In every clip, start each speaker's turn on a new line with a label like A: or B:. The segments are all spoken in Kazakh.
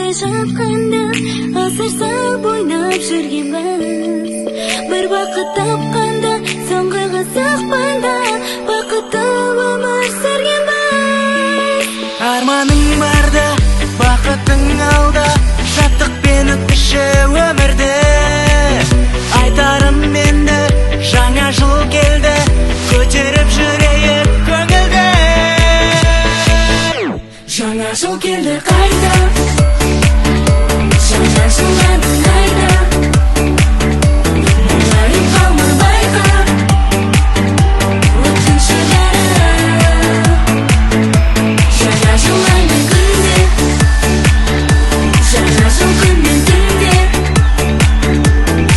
A: Көңілде жатқанда ғасыр сап ойнап жүргенбіз. Бір бақыт тапқанда соңғы қызықпанда бақытты өмір сүргенбіз.
B: Арманың барда, бақытың алда, шаттықпен өткізші өмірді. Айтарым енді, жаңа жыл келді, көтеріп жүрейік көңілді.
A: Жаңа жыл келді қайта, жаңа жыл әнін айта, мұңайып қалма байқа, өткінші бәрі. Жаңа жыл аймен күнде, жаңа жыл күнмен түнде,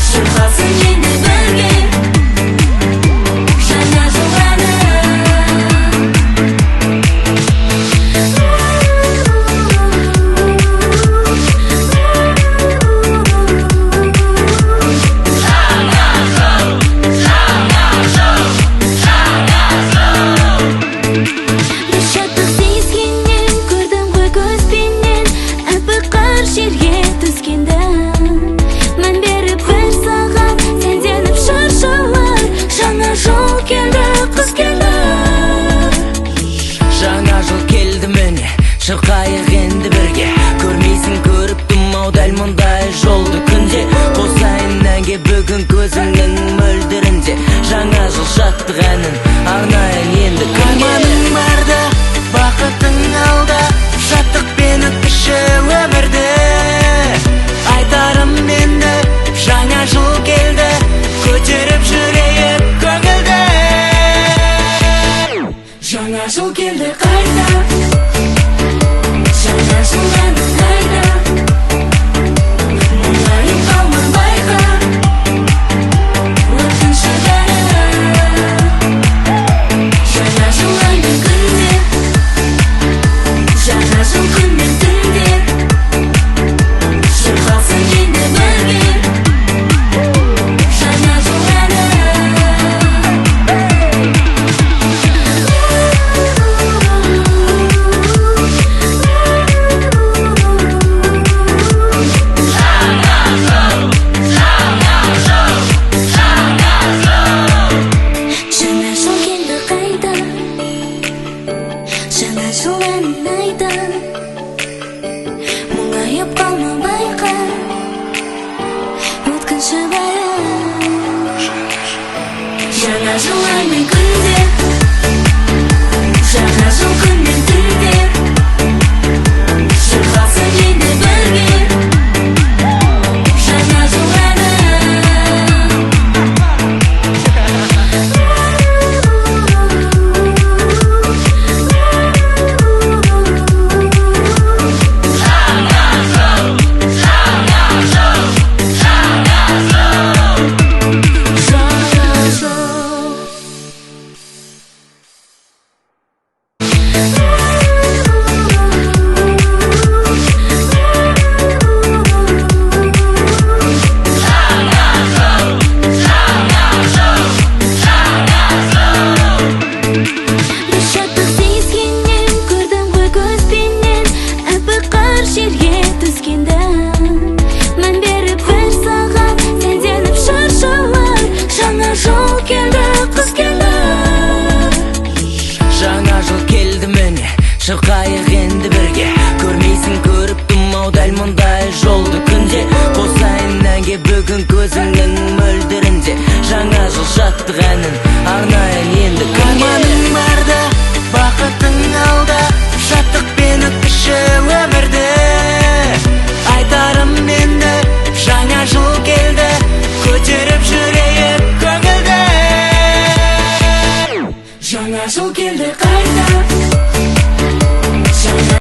A: шырқалсын енді бірге, жаңа жыл әні.
B: Шырқайық енді бірге, көрмейсің көріптім ау дәл мұндай жолды күнде. Қосайын әнге бүгін көзіңнің мөлдірінде, жаңа жыл шаттық әнін арнайын енді күнге. Арманың барда, бақытың алда, шаттықпен өткізші өмірді. Айтарым енді, жаңа жыл келді, көтеріп жүрейік көңілді.
A: Жаңа жыл келді қайта, жаңа жыл әнін айта, мұңайып қалма байқа, өткінші бәрі. Жаңа жыл аймен күнде, жаңа жыл күнмен түнде, шырқалсын енді бірге, жаңа жыл әні. Жаңа жыл әнін айта, мұңайып қалма байқа, өткінші бәрі. Жаңа жыл аймен күнде, жаңа жыл күнмен түнде,